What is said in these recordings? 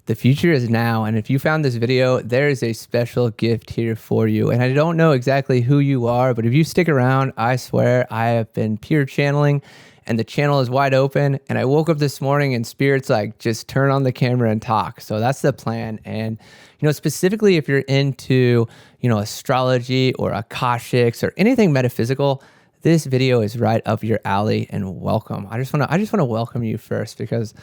The future is now, and if you found this video, there is a special gift here for you. And I don't know exactly who you are, but if you stick around, I swear I have been pure channeling, and the channel is wide open. And I woke up this morning and Spirit's like, just turn on the camera and talk. So that's the plan. And specifically if you're into astrology or Akashics or anything metaphysical, this video is right up your alley. And welcome. I just want to welcome you first, because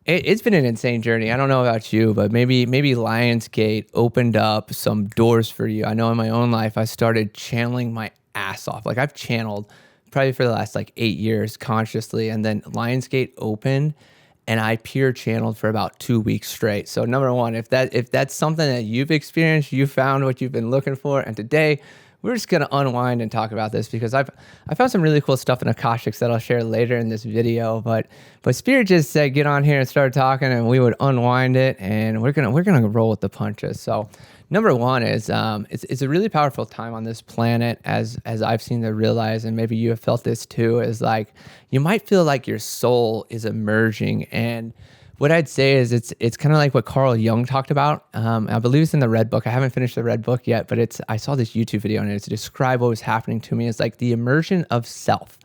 it's been an insane journey. I don't know about you, but maybe Lionsgate opened up some doors for you. I know in my own life, I started channeling my ass off. Like, I've channeled probably for the last 8 years consciously. And then Lionsgate opened and I pure channeled for about 2 weeks straight. So number one, if that's something that you've experienced, you found what you've been looking for. And today we're just going to unwind and talk about this, because I found some really cool stuff in Akashics that I'll share later in this video. But Spirit just said, get on here and start talking, and we would unwind it, and we're gonna roll with the punches. So number one is it's a really powerful time on this planet, as I've seen to realize, and maybe you have felt this too, is like you might feel like your soul is emerging. And what I'd say is it's kind of like what Carl Jung talked about. I believe it's in the Red Book. I haven't finished the Red Book yet, but I saw this YouTube video and it's to describe what was happening to me. It's like the emergence of self.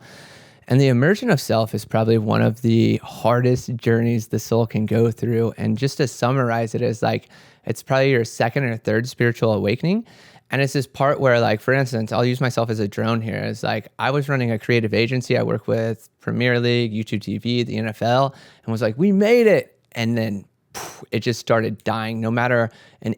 And the emergence of self is probably one of the hardest journeys the soul can go through. And just to summarize it, is like it's probably your second or third spiritual awakening. And it's this part where, for instance, I'll use myself as a drone here. It's like I was running a creative agency. I work with Premier League, YouTube TV, the NFL, and was like, we made it. And then it just started dying. No matter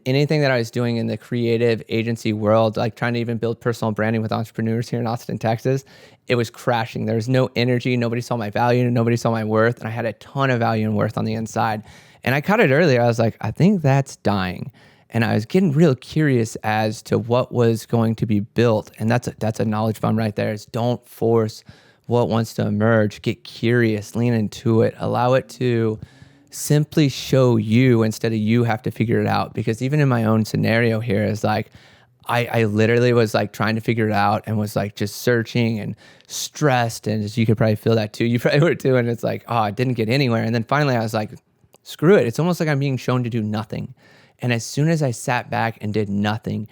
anything that I was doing in the creative agency world, like trying to even build personal branding with entrepreneurs here in Austin, Texas, it was crashing. There was no energy. Nobody saw my value. Nobody saw my worth. And I had a ton of value and worth on the inside. And I caught it earlier. I was like, I think that's dying. And I was getting real curious as to what was going to be built. And that's a knowledge bomb right there, is don't force what wants to emerge. Get curious, lean into it, allow it to simply show you instead of you have to figure it out. Because even in my own scenario here, is like, I literally was like trying to figure it out and was like just searching and stressed. And as you could probably feel that too. You probably were too. And it's like, oh, I didn't get anywhere. And then finally I was like, screw it. It's almost like I'm being shown to do nothing. And as soon as I sat back and did nothing,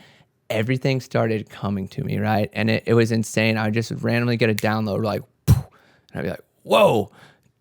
everything started coming to me, right? And it was insane. I would just randomly get a download, like, poof, and I'd be like, whoa.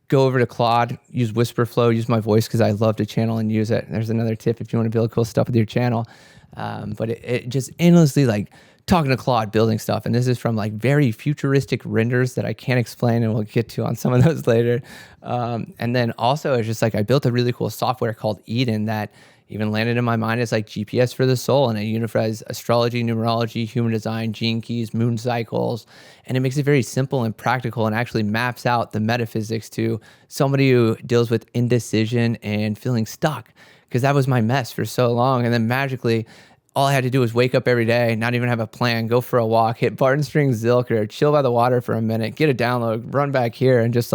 Go over to Claude, use Whisper Flow, use my voice, because I love to channel and use it. And there's another tip if you want to build cool stuff with your channel. But it just endlessly talking to Claude, building stuff. And this is from very futuristic renders that I can't explain, and we'll get to on some of those later. And then also it's just I built a really cool software called Eden that even landed in my mind as GPS for the soul, and it unifies astrology, numerology, human design, gene keys, moon cycles, and it makes it very simple and practical, and actually maps out the metaphysics to somebody who deals with indecision and feeling stuck, because that was my mess for so long. And then magically, all I had to do was wake up every day, not even have a plan, go for a walk, hit Barton Springs Zilker, chill by the water for a minute, get a download, run back here, and just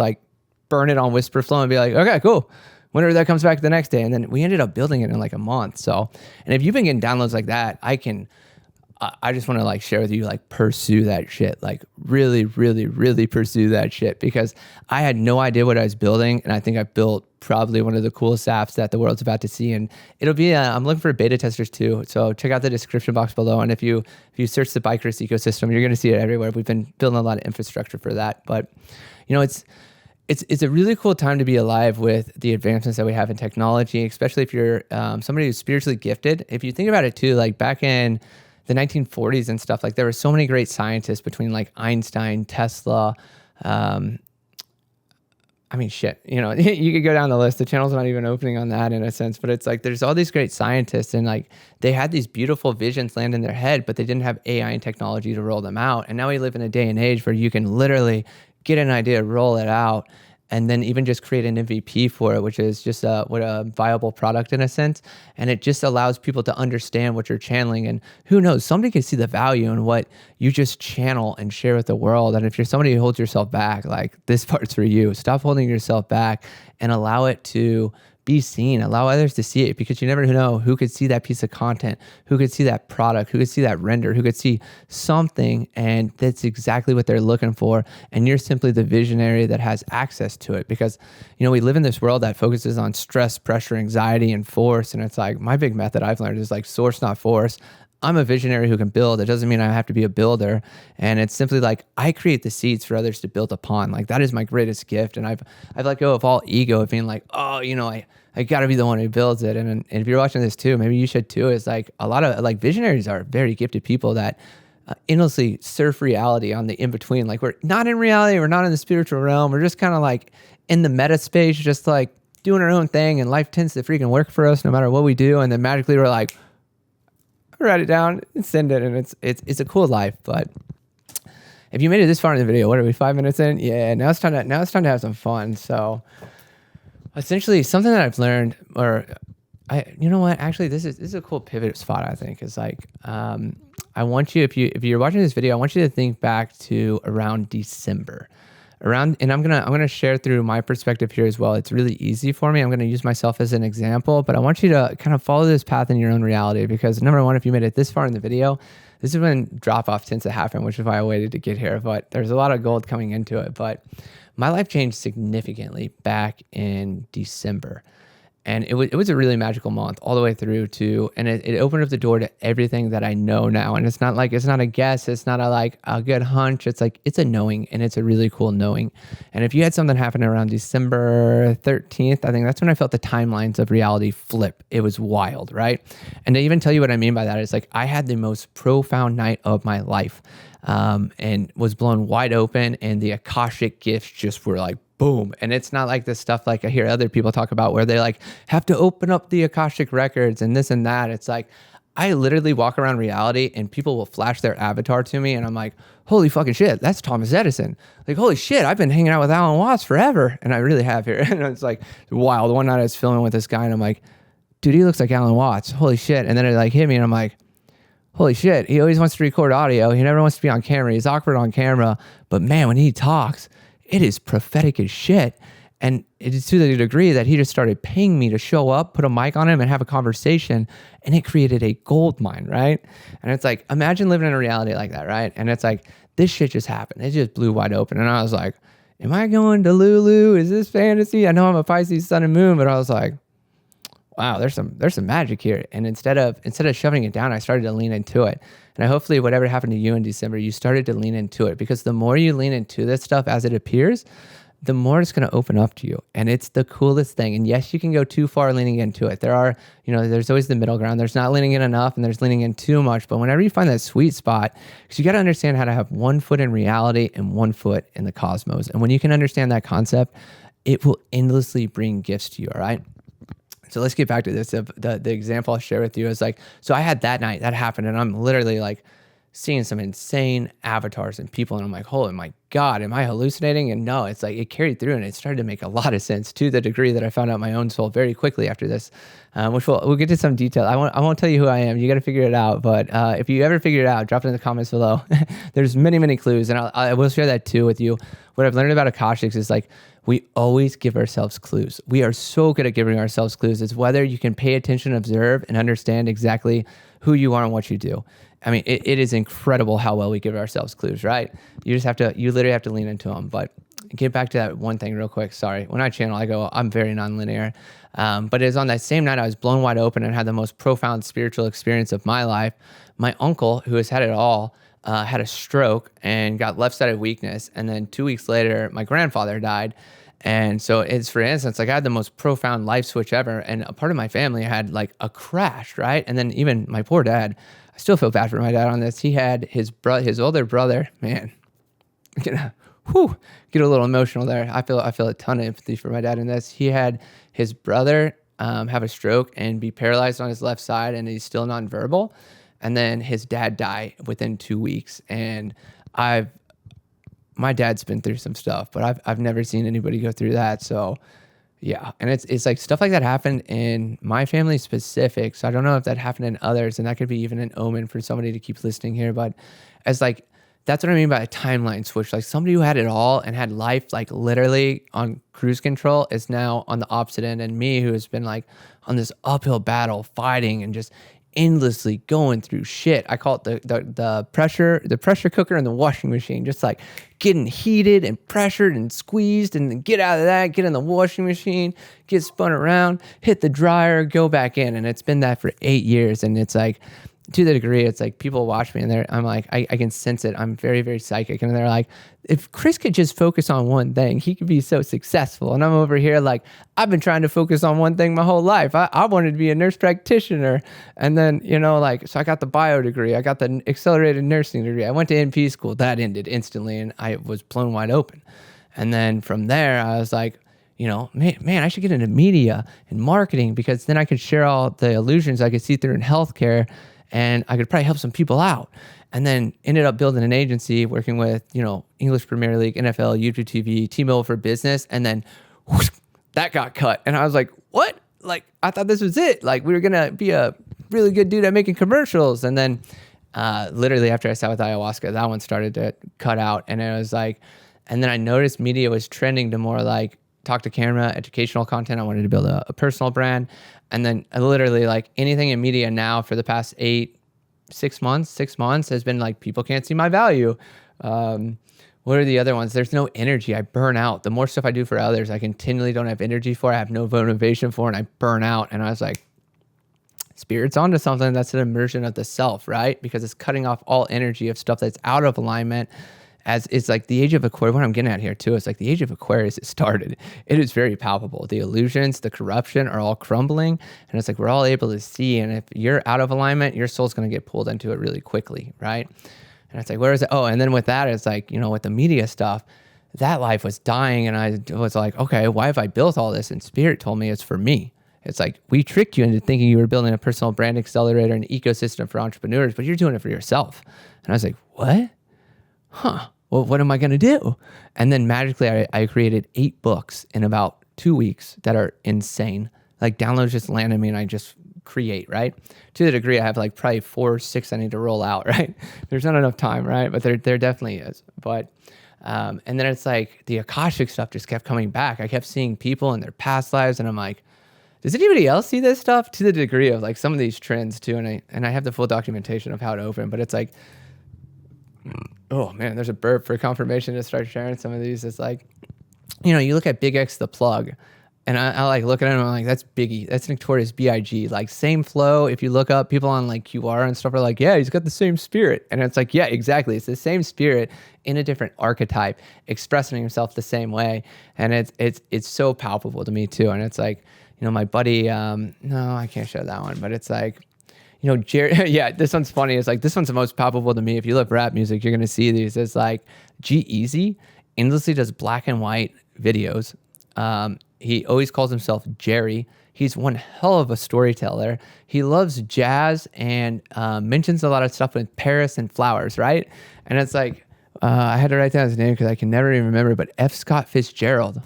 burn it on Whisper Flow and be like, okay, cool. Whenever that comes back the next day. And then we ended up building it in a month. So, and if you've been getting downloads like that, I just want to share with you, pursue that shit, really, really, really pursue that shit, because I had no idea what I was building. And I think I built probably one of the coolest apps that the world's about to see. And it'll be, I'm looking for beta testers too. So check out the description box below. And if you search the byCHRIS ecosystem, you're going to see it everywhere. We've been building a lot of infrastructure for that. But it's a really cool time to be alive with the advancements that we have in technology, especially if you're somebody who's spiritually gifted. If you think about it too, back in the 1940s and stuff, there were so many great scientists between Einstein, Tesla. Shit, you could go down the list. The channel's not even opening on that in a sense, but it's there's all these great scientists, and they had these beautiful visions land in their head, but they didn't have AI and technology to roll them out. And now we live in a day and age where you can literally get an idea, roll it out, and then even just create an MVP for it, which is just a viable product in a sense. And it just allows people to understand what you're channeling. And who knows, somebody can see the value in what you just channel and share with the world. And if you're somebody who holds yourself back, this part's for you. Stop holding yourself back and allow it to be seen, allow others to see it, because you never know who could see that piece of content, who could see that product, who could see that render, who could see something, and that's exactly what they're looking for. And you're simply the visionary that has access to it, because, we live in this world that focuses on stress, pressure, anxiety, and force. And it's like, my big method I've learned is like source, not force. I'm a visionary who can build. It doesn't mean I have to be a builder. And it's simply like, I create the seeds for others to build upon. Like, that is my greatest gift. And I've let go of all ego of being like, oh, I gotta be the one who builds it. And if you're watching this too, maybe you should too. It's like, a lot of like visionaries are very gifted people that endlessly surf reality on the in-between. Like, we're not in reality, we're not in the spiritual realm. We're just kind of like in the meta space, just like doing our own thing. And life tends to freaking work for us no matter what we do. And then magically we're like, write it down and send it, and it's a cool life. But if you made it this far in the video, what are we, 5 minutes in? Yeah, now it's time to have some fun. So essentially, something that I've learned, you know what? Actually, this is a cool pivot spot. I think is like, I want you, if you're watching this video, I want you to think back to around December. And I'm gonna share through my perspective here as well. It's really easy for me. I'm gonna use myself as an example, but I want you to kind of follow this path in your own reality, because number one, if you made it this far in the video, this is when drop off tends to happen, which is why I waited to get here. But there's a lot of gold coming into it. But my life changed significantly back in December. And it was a really magical month all the way through to, and it opened up the door to everything that I know now. And it's not a guess. It's not a good hunch. It's like, it's a knowing, and it's a really cool knowing. And if you had something happen around December 13th, I think that's when I felt the timelines of reality flip. It was wild, right? And to even tell you what I mean by that, it's like, I had the most profound night of my life, and was blown wide open, and the Akashic gifts just were like, boom. And it's not like this stuff like I hear other people talk about where they like have to open up the Akashic Records and this and that. It's like, I literally walk around reality and people will flash their avatar to me, and I'm like, holy fucking shit, that's Thomas Edison. Like, holy shit, I've been hanging out with Alan Watts forever. And I really have here. And it's like wild. One night I was filming with this guy and I'm like, dude, he looks like Alan Watts. Holy shit. And then it like hit me and I'm like, holy shit, he always wants to record audio. He never wants to be on camera. He's awkward on camera. But man, when he talks, it is prophetic as shit. And it is to the degree that he just started paying me to show up, put a mic on him, and have a conversation. And it created a gold mine, right? And it's like, imagine living in a reality like that, right? And it's like, this shit just happened. It just blew wide open. And I was like, am I going to Lulu? Is this fantasy? I know I'm a Pisces sun and moon, but I was like, wow, there's some magic here. And instead of shoving it down, I started to lean into it. And hopefully whatever happened to you in December, you started to lean into it, because the more you lean into this stuff as it appears, the more it's going to open up to you. And it's the coolest thing. And yes, you can go too far leaning into it. There's always the middle ground. There's not leaning in enough and there's leaning in too much. But whenever you find that sweet spot, because you got to understand how to have one foot in reality and one foot in the cosmos. And when you can understand that concept, it will endlessly bring gifts to you. All right. So let's get back to this. The example I'll share with you is like, so I had that night that happened, and I'm literally like seeing some insane avatars and people, and I'm like, holy my God, am I hallucinating? And no, it's like it carried through, and it started to make a lot of sense, to the degree that I found out my own soul very quickly after this, which we'll get to some detail. I won't tell you who I am. You got to figure it out. But if you ever figure it out, drop it in the comments below. There's many clues, and I will share that too with you. What I've learned about Akashics is like, we always give ourselves clues. We are so good at giving ourselves clues. It's whether you can pay attention, observe, and understand exactly who you are and what you do. I mean, it is incredible how well we give ourselves clues, right? You literally have to lean into them. But get back to that one thing real quick. Sorry. When I channel, I go, I'm very nonlinear. But it was on that same night I was blown wide open and had the most profound spiritual experience of my life. My uncle, who has had it all, had a stroke and got left-sided weakness. And then 2 weeks later, my grandfather died. And so it's, for instance, like I had the most profound life switch ever. And a part of my family had like a crash, right? And then even my poor dad, I still feel bad for my dad on this. He had his older brother, man, get a little emotional there. I feel a ton of empathy for my dad in this. He had his brother have a stroke and be paralyzed on his left side, and he's still nonverbal. And then his dad died within 2 weeks. And my dad's been through some stuff, but I've never seen anybody go through that. So yeah. And it's like stuff like that happened in my family specific. So I don't know if that happened in others, and that could be even an omen for somebody to keep listening here. But as like that's what I mean by a timeline switch. Like somebody who had it all and had life like literally on cruise control is now on the opposite end. And me, who has been like on this uphill battle, fighting and just endlessly going through shit. I call it the pressure cooker and the washing machine, just like getting heated and pressured and squeezed, and then get out of that, get in the washing machine, get spun around, hit the dryer, go back in. And it's been that for 8 years. And it's like, to the degree, it's like people watch me and I'm like, I can sense it. I'm very, very psychic. And they're like, if Chris could just focus on one thing, he could be so successful. And I'm over here like, I've been trying to focus on one thing my whole life. I wanted to be a nurse practitioner. And then, like, so I got the bio degree. I got the accelerated nursing degree. I went to NP school. That ended instantly and I was blown wide open. And then from there, I was like, man, I should get into media and marketing, because then I could share all the illusions I could see through in healthcare, and I could probably help some people out. And then ended up building an agency, working with, English Premier League, NFL, YouTube TV, T-Mobile for Business. And then whoosh, that got cut. And I was like, what? Like, I thought this was it. Like, we were going to be a really good dude at making commercials. And then literally after I sat with ayahuasca, that one started to cut out. And it was like, and then I noticed media was trending to more like talk to camera, educational content. I wanted to build a personal brand. And then literally like anything in media now for the past 6 months has been like, people can't see my value. What are the other ones? There's no energy. I burn out. The more stuff I do for others, I continually don't have energy for. I have no motivation for, and I burn out. And I was like, Spirit's onto something. That's an immersion of the self, right? Because it's cutting off all energy of stuff that's out of alignment. As it's like the age of Aquarius, what I'm getting at here too, is like the age of Aquarius is started. It is very palpable. The illusions, the corruption are all crumbling. And it's like, we're all able to see. And if you're out of alignment, your soul's going to get pulled into it really quickly, right? And it's like, where is it? Oh, and then with that, it's like, with the media stuff, that life was dying. And I was like, okay, why have I built all this? And Spirit told me it's for me. It's like, we tricked you into thinking you were building a personal brand accelerator, an ecosystem for entrepreneurs, but you're doing it for yourself. And I was like, what? Huh. Well, what am I going to do? And then magically, I created 8 books in about 2 weeks that are insane. Like, downloads just land on me and I just create, right? To the degree I have like probably 4 or 6 I need to roll out, right? There's not enough time, right? But there definitely is. But, and then it's like the Akashic stuff just kept coming back. I kept seeing people in their past lives and I'm like, does anybody else see this stuff? To the degree of like some of these trends too. And I have the full documentation of how it opened, but it's like, oh man, there's a burp for confirmation to start sharing some of these. It's like, you look at Big X the Plug, and I like look at him and I'm like, that's Biggie, that's Notorious B.I.G. Like same flow. If you look up people on like QR and stuff are like, yeah, he's got the same spirit. And it's like, yeah, exactly. It's the same spirit in a different archetype, expressing himself the same way. And it's so palpable to me too. And it's like, my buddy, no, I can't show that one, but it's like, Jerry, yeah, this one's funny. It's like, this one's the most palpable to me. If you love rap music, you're going to see these. It's like G-Eazy endlessly does black and white videos. He always calls himself Jerry. He's one hell of a storyteller. He loves jazz and mentions a lot of stuff with Paris and flowers, right? And it's like, I had to write down his name because I can never even remember, but F. Scott Fitzgerald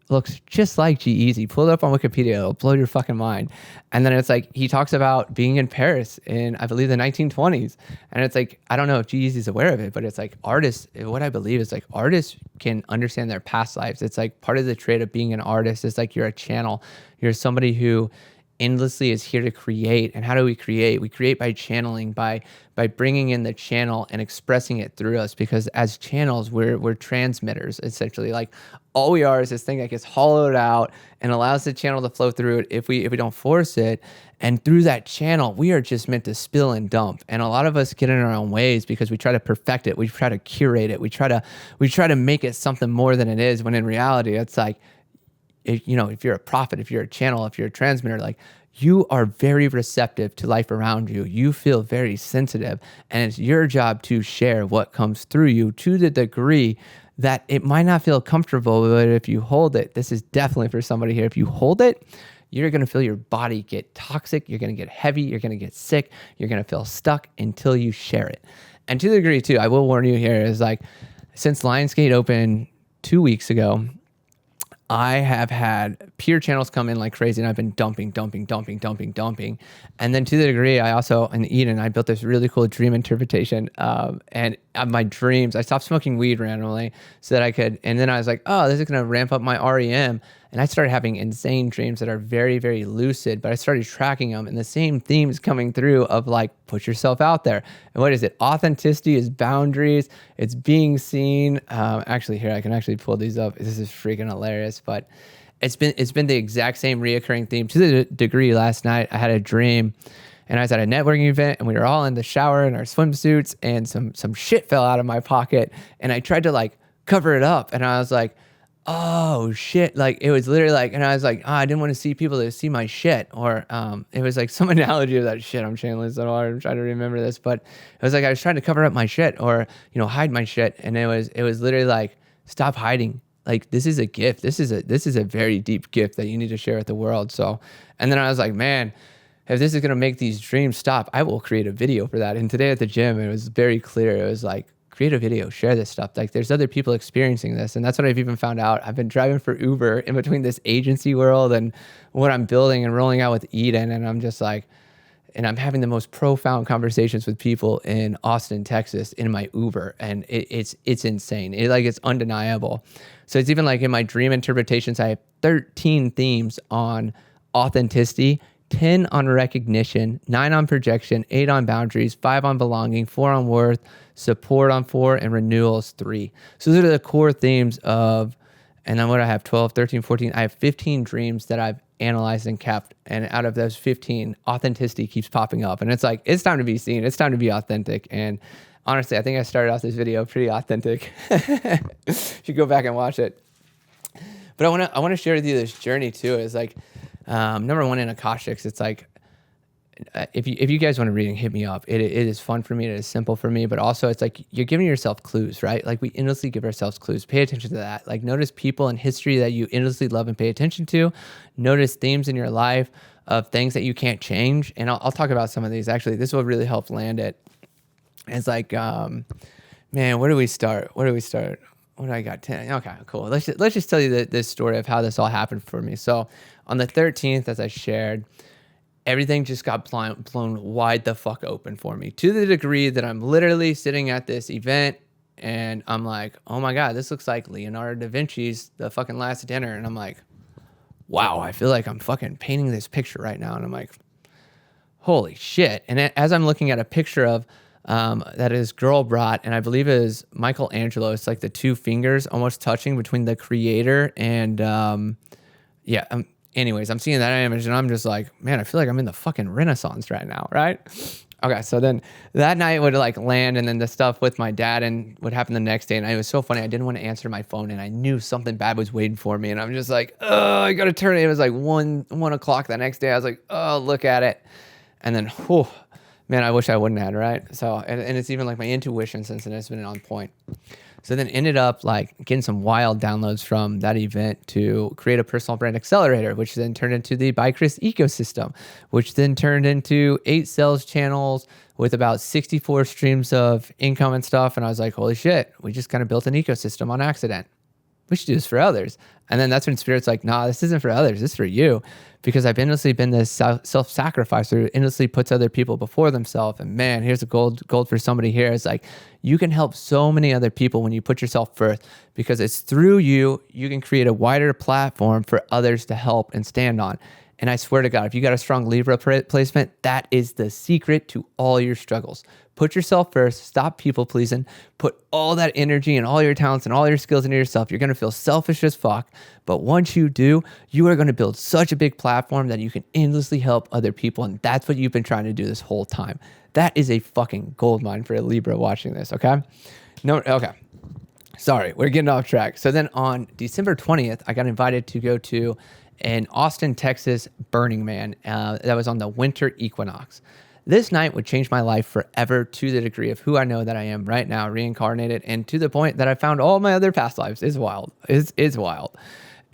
looks just like G-Eazy. Pull it up on Wikipedia. It'll blow your fucking mind. And then it's like, he talks about being in Paris in, I believe, the 1920s. And it's like, I don't know if G-Eazy's aware of it, but it's like artists, what I believe is like artists can understand their past lives. It's like part of the trait of being an artist is like, you're a channel. You're somebody who endlessly is here to create. And how do we create? We create by channeling, by bringing in the channel and expressing it through us, because as channels, we're transmitters, essentially. Like all we are is this thing that gets hollowed out and allows the channel to flow through it if we don't force it. And through that channel, we are just meant to spill and dump. And a lot of us get in our own ways because we try to perfect it. We try to curate it. We try to make it something more than it is, when in reality, it's like, if you're a prophet, if you're a channel, if you're a transmitter, like you are very receptive to life around you. You feel very sensitive, and it's your job to share what comes through you to the degree that it might not feel comfortable, but if you hold it, this is definitely for somebody here. If you hold it, you're going to feel your body get toxic. You're going to get heavy. You're going to get sick. You're going to feel stuck until you share it. And to the degree too, I will warn you here, is like, since Lionsgate opened 2 weeks ago, I have had peer channels come in like crazy, and I've been dumping. And then to the degree, I also, in Eden, I built this really cool dream interpretation. And my dreams, I stopped smoking weed randomly so that I could, and then I was like, oh, this is going to ramp up my REM. And I started having insane dreams that are very, very lucid, but I started tracking them, and the same themes coming through of like, put yourself out there. And what is it? Authenticity is boundaries. It's being seen. Actually, here, I can actually pull these up. This is freaking hilarious, but it's been the exact same reoccurring theme to the degree. Last night, I had a dream, and I was at a networking event, and we were all in the shower in our swimsuits, and some shit fell out of my pocket, and I tried to like cover it up, and I was like, oh shit, like it was literally like, and I was like, oh, I didn't want to see people to see my shit, or it was like some analogy of that shit. I'm channeling so hard, I'm trying to remember this, but it was like I was trying to cover up my shit, or hide my shit, and it was literally like, stop hiding. Like, this is a gift. This is a very deep gift that you need to share with the world. So, and then I was like, man, if this is gonna make these dreams stop, I will create a video for that. And today at the gym, it was very clear. It was like, create a video, share this stuff. Like, there's other people experiencing this. And that's what I've even found out. I've been driving for Uber in between this agency world and what I'm building and rolling out with Eden. And I'm just like, and I'm having the most profound conversations with people in Austin, Texas in my Uber. And it's insane. It's undeniable. So it's even like in my dream interpretations, I have 13 themes on authenticity, 10 on recognition, 9 on projection, 8 on boundaries, 5 on belonging, 4 on worth, support on 4, and renewals 3. So those are the core themes of, and then what I have, 12, 13, 14, I have 15 dreams that I've analyzed and kept. And out of those 15, authenticity keeps popping up. And it's like, it's time to be seen. It's time to be authentic. And honestly, I think I started off this video pretty authentic. You should go back and watch it. But I want to share with you this journey too. It's like, number one, in Akashics, it's like, if you guys want a reading, hit me up. It is fun for me. It is simple for me. But also, it's like you're giving yourself clues, right? Like, we endlessly give ourselves clues. Pay attention to that. Like, notice people in history that you endlessly love and pay attention to. Notice themes in your life of things that you can't change. And I'll talk about some of these. Actually, this will really help land it. It's like, man, where do we start? What do I got? 10. Okay, cool. Let's just tell you this story of how this all happened for me. So on the 13th, as I shared, everything just got blown wide the fuck open for me, to the degree that I'm literally sitting at this event and I'm like, oh my God, this looks like Leonardo da Vinci's The fucking Last Dinner. And I'm like, wow, I feel like I'm fucking painting this picture right now. And I'm like, holy shit. And as I'm looking at a picture of that this girl brought, and I believe it is Michelangelo, it's like the 2 fingers almost touching between the creator and anyways, I'm seeing that image and I'm just like, man, I feel like I'm in the fucking Renaissance right now, right? Okay, so then that night would like land, and then the stuff with my dad and what happened the next day. And it was so funny. I didn't want to answer my phone, and I knew something bad was waiting for me. And I'm just like, oh, I got to turn it. It was like 1 o'clock the next day. I was like, oh, look at it. And then, whew, man, I wish I wouldn't have, right? So, and it's even like my intuition since then has been on point. So then ended up like getting some wild downloads from that event to create a personal brand accelerator, which then turned into the byCHRIS ecosystem, which then turned into 8 sales channels with about 64 streams of income and stuff. And I was like, holy shit, we just kind of built an ecosystem on accident. We should do this for others. And then that's when Spirit's like, nah, this isn't for others. This is for you. Because I've endlessly been this self-sacrificer who endlessly puts other people before themselves. And man, here's a gold for somebody here. It's like, you can help so many other people when you put yourself first, because it's through you can create a wider platform for others to help and stand on. And I swear to God, if you got a strong Libra placement, that is the secret to all your struggles. Put yourself first, stop people pleasing, put all that energy and all your talents and all your skills into yourself. You're going to feel selfish as fuck. But once you do, you are going to build such a big platform that you can endlessly help other people. And that's what you've been trying to do this whole time. That is a fucking gold mine for a Libra watching this, okay? Okay. Sorry, we're getting off track. So then on December 20th, I got invited to go to an Austin, Texas Burning Man that was on the winter equinox. This night would change my life forever, to the degree of who I know that I am right now, reincarnated, and to the point that I found all my other past lives. It's wild. It's wild.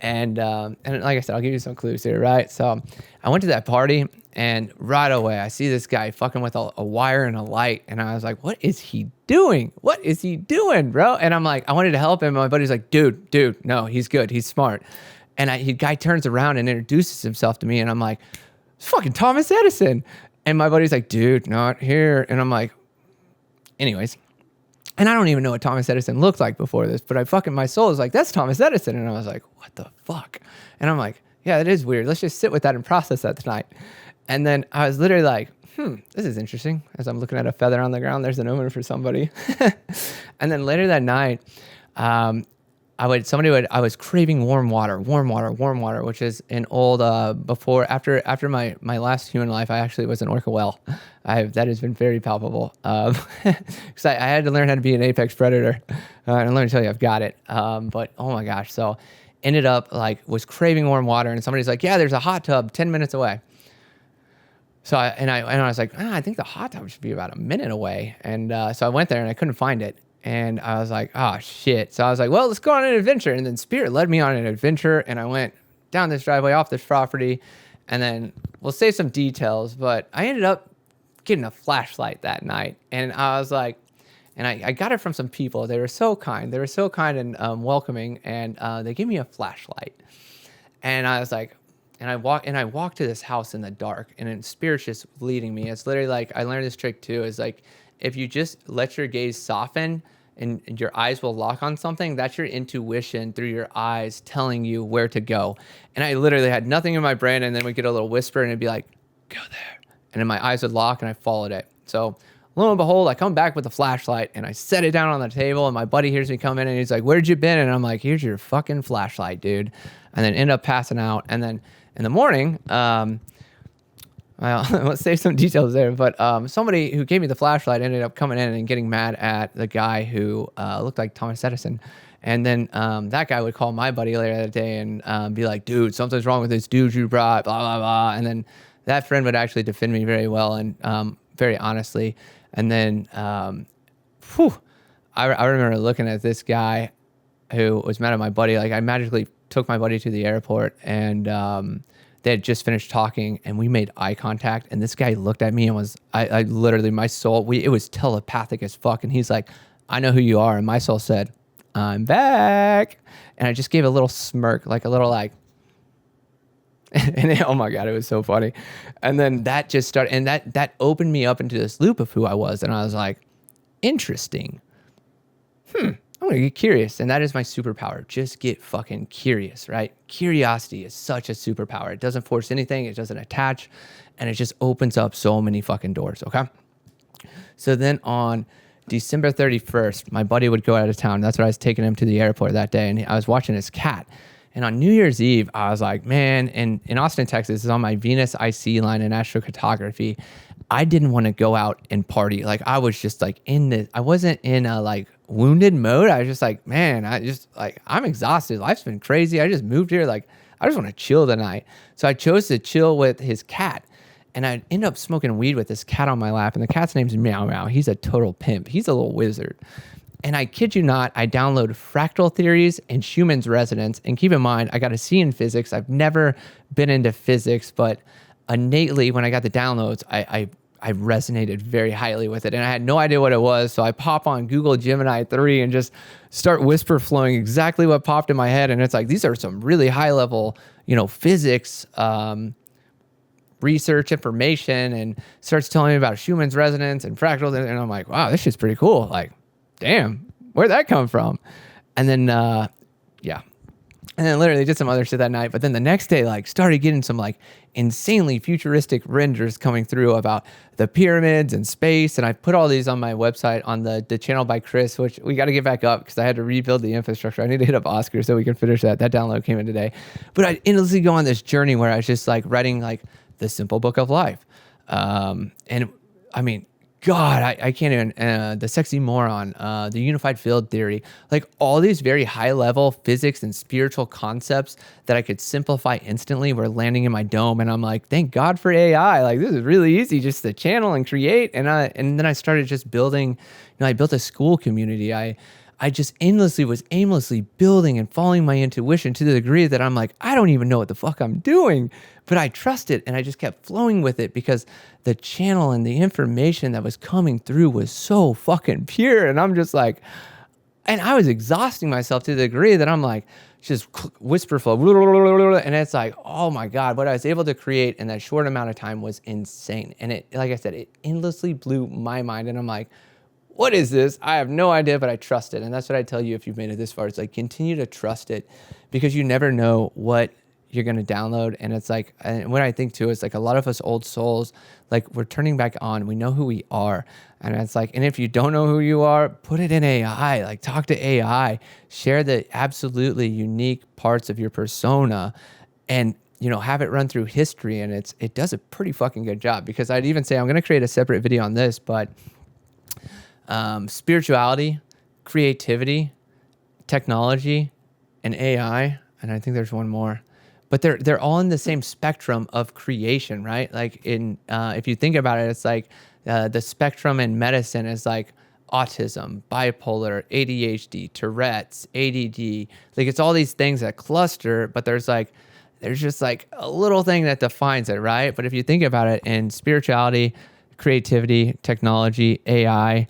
And like I said, I'll give you some clues here, right? So I went to that party, and right away I see this guy fucking with a wire and a light, and I was like, what is he doing? What is he doing, bro? And I'm like, I wanted to help him. My buddy's like, dude, no, he's good. He's smart. And the guy turns around and introduces himself to me, and I'm like, it's fucking Thomas Edison. And my buddy's like, dude, not here. And I'm like, anyways. And I don't even know what Thomas Edison looked like before this, but my soul is like, that's Thomas Edison. And I was like, what the fuck? And I'm like, yeah, that is weird. Let's just sit with that and process that tonight. And then I was literally like, this is interesting. As I'm looking at a feather on the ground, there's an omen for somebody. And then later that night, I was craving warm water, which is an old, after my last human life, I actually was an orca whale. That has been very palpable. Because I had to learn how to be an apex predator. And let me tell you, I've got it. But oh my gosh. So ended up was craving warm water, and somebody's like, yeah, there's a hot tub 10 minutes away. So I was like, I think the hot tub should be about a minute away. And so I went there and I couldn't find it. And I was like, oh shit. So I was like, well, let's go on an adventure. And then Spirit led me on an adventure, and I went down this driveway off this property. And then we'll say some details, but I ended up getting a flashlight that night. And I was like, and I got it from some people. They were so kind. They were so kind and welcoming. And they gave me a flashlight. And I was like, and I walked to this house in the dark, and then Spirit's just leading me. It's literally like, I learned this trick too, is like, if you just let your gaze soften and your eyes will lock on something, that's your intuition through your eyes telling you where to go. And I literally had nothing in my brain, and then we get a little whisper, and it'd be like, go there. And then my eyes would lock, and I followed it. So lo and behold, I come back with a flashlight, and I set it down on the table, and my buddy hears me come in, and he's like, where'd you been? And I'm like, here's your fucking flashlight, dude. And then end up passing out. And then in the morning, well, let's save some details there, but somebody who gave me the flashlight ended up coming in and getting mad at the guy who looked like Thomas Edison. And then that guy would call my buddy later that day and be like, dude, something's wrong with this dude you brought, blah, blah, blah. And then that friend would actually defend me very well and very honestly. And then I remember looking at this guy who was mad at my buddy. Like, I magically took my buddy to the airport, and they had just finished talking, and we made eye contact, and this guy looked at me and was, I literally, my soul, it was telepathic as fuck. And he's like, I know who you are. And my soul said, I'm back. And I just gave a little smirk, like a little like, and oh my God, it was so funny. And then that just started, and that opened me up into this loop of who I was. And I was like, interesting. I'm gonna get curious. And that is my superpower. Just get fucking curious, right? Curiosity is such a superpower. It doesn't force anything. It doesn't attach. And it just opens up so many fucking doors, okay? So then on December 31st, my buddy would go out of town. That's what I was taking him to the airport that day. And I was watching his cat. And on New Year's Eve, I was like, man, and in Austin, Texas, is on my Venus IC line in Astrocartography. I didn't want to go out and party. Like, I was just like I wasn't in a like wounded mode. I was just like, man, I'm exhausted. Life's been crazy. I just moved here. Like, I just want to chill tonight. So I chose to chill with his cat. And I ended up smoking weed with this cat on my lap. And the cat's name's Meow Meow. He's a total pimp. He's a little wizard. And I kid you not, I download fractal theories and Schumann's resonance. And keep in mind, I got a C in physics. I've never been into physics, but innately, when I got the downloads, I resonated very highly with it. And I had no idea what it was. So I pop on Google Gemini 3 and just start whisper flowing exactly what popped in my head. And it's like, these are some really high level, physics, research information, and starts telling me about Schumann's resonance and fractals. And I'm like, wow, this shit's pretty cool. Like, damn, where'd that come from? And then, yeah. And then literally did some other shit that night. But then the next day, like, started getting some like insanely futuristic renders coming through about the pyramids and space. And I put all these on my website on the channel byCHRIS, which we got to get back up because I had to rebuild the infrastructure. I need to hit up Oscar so we can finish that. That download came in today. But I endlessly go on this journey where I was just like writing like the simple book of life. And I mean, God, I can't even, the sexy moron, the unified field theory, like all these very high level physics and spiritual concepts that I could simplify instantly were landing in my dome. And I'm like, thank God for AI. Like, this is really easy just to channel and create. And then I started just building, I built a school community. I just was aimlessly building and following my intuition to the degree that I'm like, I don't even know what the fuck I'm doing, but I trust it. And I just kept flowing with it because the channel and the information that was coming through was so fucking pure. And I'm just like, and I was exhausting myself to the degree that I'm like just whisper flow. And it's like, oh my God, what I was able to create in that short amount of time was insane. And it, like I said, it endlessly blew my mind. And I'm like, what is this? I have no idea, but I trust it. And that's what I tell you if you've made it this far. It's like, continue to trust it, because you never know what you're going to download. And it's like, and what I think too is like, a lot of us old souls, like, we're turning back on, we know who we are. And it's like, and if you don't know who you are, put it in AI, like, talk to AI, share the absolutely unique parts of your persona, and, you know, have it run through history. And it does a pretty fucking good job, because I'd even say, I'm going to create a separate video on this, but spirituality, creativity, technology, and AI, and I think there's one more, but they're all in the same spectrum of creation, right? Like, in if you think about it, it's like the spectrum in medicine is like autism, bipolar, ADHD, Tourette's, ADD. Like, it's all these things that cluster, but there's just like a little thing that defines it, right? But if you think about it, in spirituality, creativity, technology, AI,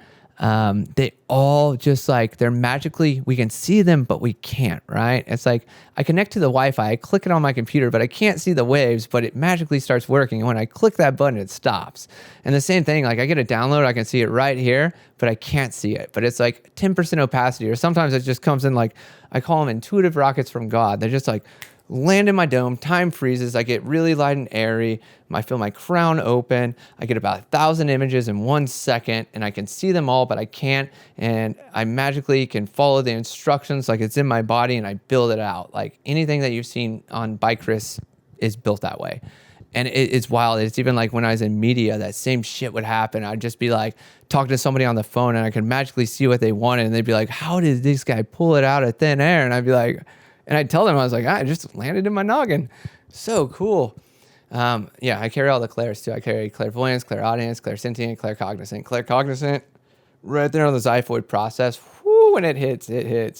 they all just like, they're magically, we can see them, but we can't, right? It's like, I connect to the Wi-Fi, I click it on my computer, but I can't see the waves, but it magically starts working. And when I click that button, it stops. And the same thing, like, I get a download, I can see it right here, but I can't see it. But it's like 10% opacity, or sometimes it just comes in like, I call them intuitive rockets from God. They're just like, land in my dome, time freezes, I get really light and airy, I feel my crown open, I get about 1,000 images in 1 second, and I can see them all, but I can't, and I magically can follow the instructions like it's in my body, and I build it out. Like, anything that you've seen on byCHRIS is built that way. And it's wild. It's even like when I was in media, that same shit would happen. I'd just be like, talking to somebody on the phone, and I could magically see what they wanted, and they'd be like, how did this guy pull it out of thin air? And I'd be like, and I'd tell them, I was like, I just landed in my noggin. So cool. Yeah, I carry all the clairs too. I carry clairvoyance, clairaudience, clairsentient, claircognizant. Claircognizant, right there on the xiphoid process. Whoo, when it hits,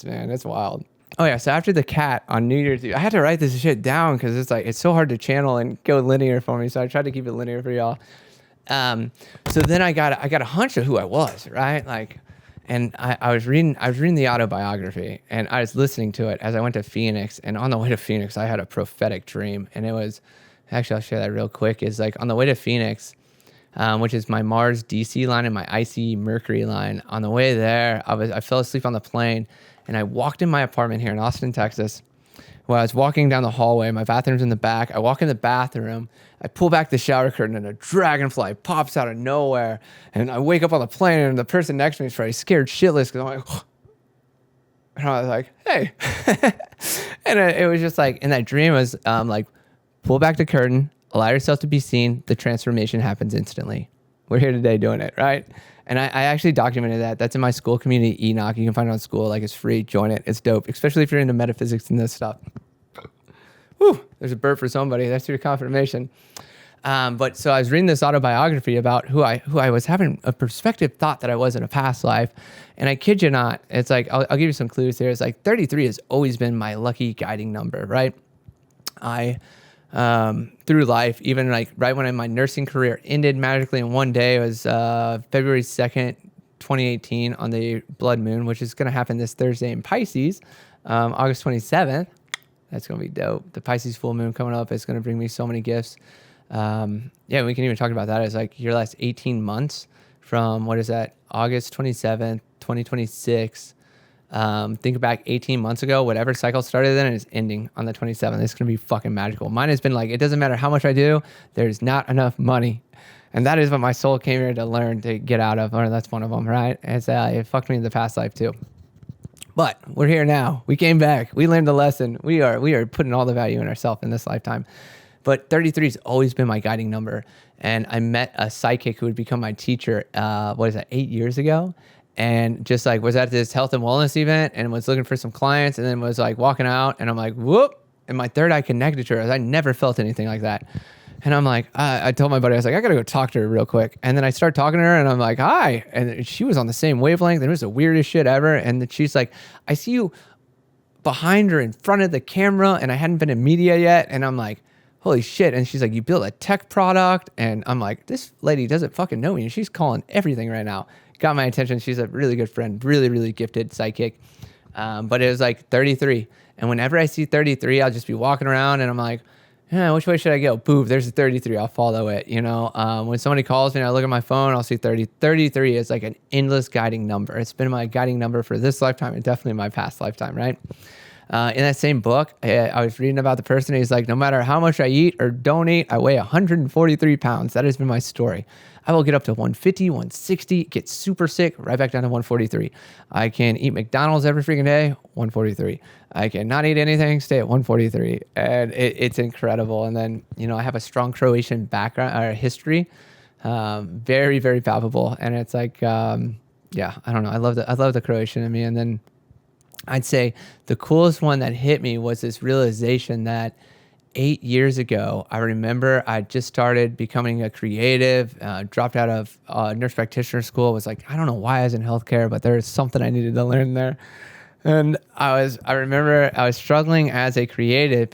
man. It's wild. Oh yeah, so after the cat on New Year's Eve, I had to write this shit down because it's like, it's so hard to channel and go linear for me. So I tried to keep it linear for y'all. So then I got a hunch of who I was, right? Like, and I was reading the autobiography, and I was listening to it as I went to Phoenix. And on the way to Phoenix, I had a prophetic dream, and it was, actually, I'll share that real quick. Is like, on the way to Phoenix, which is my Mars DC line and my IC Mercury line. On the way there, I fell asleep on the plane, and I walked in my apartment here in Austin, Texas. When I was walking down the hallway, my bathroom's in the back. I walk in the bathroom, I pull back the shower curtain, and a dragonfly pops out of nowhere. And I wake up on the plane, and the person next to me is probably scared shitless, because I'm like, and I was like, hey. And it was just like, in that dream, it was like, pull back the curtain, allow yourself to be seen, the transformation happens instantly. We're here today doing it, right? And I actually documented that. That's in my school community, Enoch. You can find it on school. Like, it's free. Join it. It's dope, especially if you're into metaphysics and this stuff. Whew, there's a burp for somebody. That's your confirmation. But so I was reading this autobiography about who I was having a perspective thought that I was in a past life. And I kid you not, it's like, I'll give you some clues here. It's like 33 has always been my lucky guiding number, right? Through life, even like right when my nursing career ended magically in one day, it was February 2nd, 2018 on the blood moon, which is going to happen this Thursday in Pisces, August 27th. That's going to be dope. The Pisces full moon coming up is going to bring me so many gifts. Yeah, we can even talk about that as like your last 18 months from, what is that, August 27th, 2026. Think back 18 months ago, whatever cycle started then is ending on the 27th. It's going to be fucking magical. Mine has been like, it doesn't matter how much I do, there's not enough money. And that is what my soul came here to learn to get out of, or that's one of them, right? It fucked me in the past life too. But we're here now. We came back. We learned the lesson. We are putting all the value in ourselves in this lifetime. But 33 has always been my guiding number. And I met a psychic who would become my teacher, 8 years ago? And just like was at this health and wellness event and was looking for some clients, and then was like walking out, and I'm like, whoop. And my third eye connected to her. I never felt anything like that. And I'm like, I told my buddy, I was like, I got to go talk to her real quick. And then I start talking to her, and I'm like, hi. And she was on the same wavelength. And it was the weirdest shit ever. And then she's like, I see you behind her in front of the camera, and I hadn't been in media yet. And I'm like, holy shit. And she's like, you built a tech product. And I'm like, this lady doesn't fucking know me. And she's calling everything right now. Got my attention. She's a really good friend, really, really gifted psychic. But it was like 33. And whenever I see 33, I'll just be walking around and I'm like, yeah, which way should I go? Boom, there's a 33. I'll follow it. When somebody calls me and I look at my phone, I'll see 30. 33 is like an endless guiding number. It's been my guiding number for this lifetime and definitely my past lifetime, right? In that same book, I was reading about the person. He's like, no matter how much I eat or don't eat, I weigh 143 pounds. That has been my story. I will get up to 150, 160, get super sick, right back down to 143. I can eat McDonald's every freaking day, 143. I can not eat anything, stay at 143. And it's incredible. And then, I have a strong Croatian background or history, very, very palpable. And it's like, I don't know. I love the Croatian in me. And then I'd say the coolest one that hit me was this realization that 8 years ago, I remember I just started becoming a creative, dropped out of nurse practitioner school, was like, I don't know why I was in healthcare, but there's something I needed to learn there. And I remember I was struggling as a creative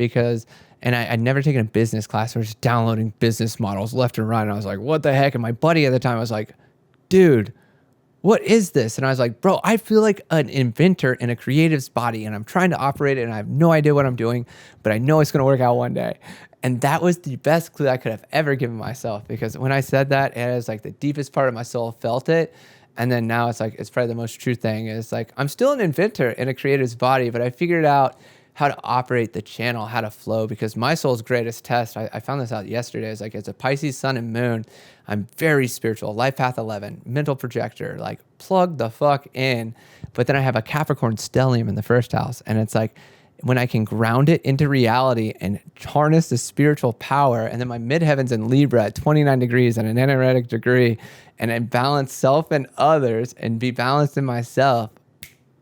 I'd never taken a business class. I was just downloading business models left and right. And I was like, what the heck? And my buddy at the time was like, dude, what is this? And I was like, bro, I feel like an inventor in a creative's body and I'm trying to operate it and I have no idea what I'm doing, but I know it's going to work out one day. And that was the best clue I could have ever given myself, because when I said that, it was like the deepest part of my soul felt it. And then now it's like, it's probably the most true thing. It's like, I'm still an inventor in a creative's body, but I figured out how to operate the channel, how to flow, because my soul's greatest test, I found this out yesterday, is like, it's a Pisces sun and moon. I'm very spiritual, life path 11, mental projector, like plug the fuck in. But then I have a Capricorn stellium in the first house. And it's like, when I can ground it into reality and harness the spiritual power, and then my midheaven's in Libra at 29 degrees and an energetic degree, and I balance self and others and be balanced in myself,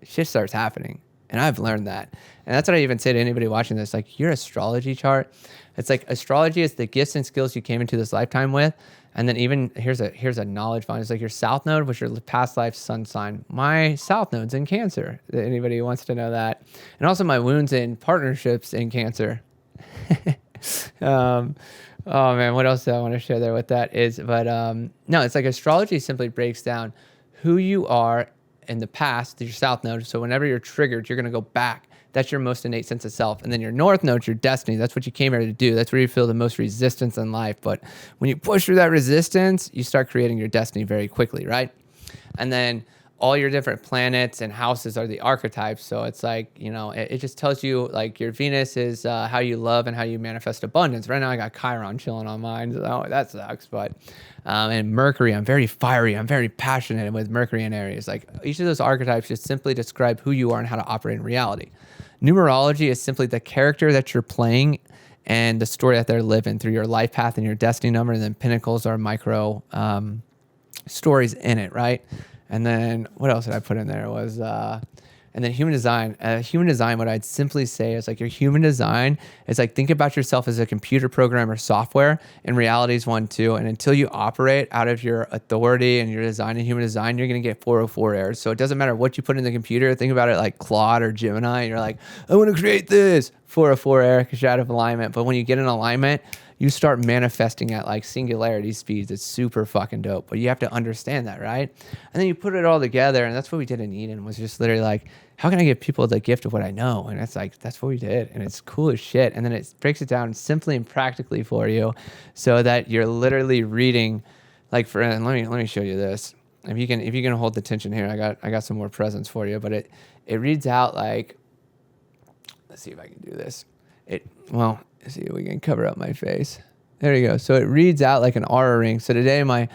shit starts happening. And I've learned that. And that's what I even say to anybody watching this, like, your astrology chart, it's like astrology is the gifts and skills you came into this lifetime with. And then even here's a knowledge find. It's like your south node was your past life sun sign. My south node's in Cancer. Anybody who wants to know that. And also my wounds in partnerships in Cancer. Oh man, what else do I want to share there with that is, no, it's like astrology simply breaks down who you are in the past, your south node. So whenever you're triggered, you're going to go back. That's your most innate sense of self. And then your north node, your destiny. That's what you came here to do. That's where you feel the most resistance in life. But when you push through that resistance, you start creating your destiny very quickly, right? And then all your different planets and houses are the archetypes. So it's like, it just tells you, like, your Venus is how you love and how you manifest abundance. Right now I got Chiron chilling on mine. So that sucks. But and Mercury, I'm very fiery. I'm very passionate with Mercury in Aries. Like, each of those archetypes just simply describe who you are and how to operate in reality. Numerology is simply the character that you're playing and the story that they're living through your life path and your destiny number. And then pinnacles are micro stories in it, right? And then what else did I put in there was, and then human design. Human design, what I'd simply say is, like, your human design is like, think about yourself as a computer program or software, and reality is one too. And until you operate out of your authority and your design and human design, you're going to get 404 errors. So it doesn't matter what you put in the computer. Think about it like Claude or Gemini. You're like, I want to create this, 404 error because you're out of alignment. But when you get in alignment, you start manifesting at like singularity speeds. It's super fucking dope. But you have to understand that, right? And then you put it all together, and that's what we did in Eden, was just literally like, how can I give people the gift of what I know? And it's like, that's what we did. And it's cool as shit. And then it breaks it down simply and practically for you, so that you're literally reading, like, and let me show you this. If you can hold the tension here, I got some more presents for you. But it reads out like, let's see if I can do this. Let's see if we can cover up my face. There you go. So it reads out like an aura ring. So today my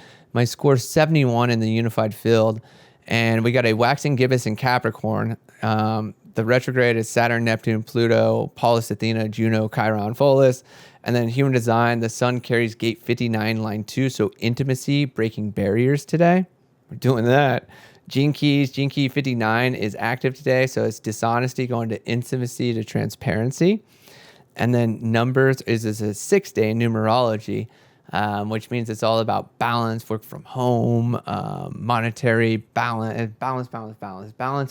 score's 71 in the unified field, and we got a waxing gibbous in Capricorn. The retrograde is Saturn, Neptune, Pluto, Pallas Athena, Juno, Chiron, Pholus. And then human design, the sun carries gate 59, line 2. So intimacy, breaking barriers today. We're doing that. Gene key 59 is active today. So it's dishonesty going to intimacy to transparency. And then numbers is a 6-day numerology, which means it's all about balance, work from home, monetary balance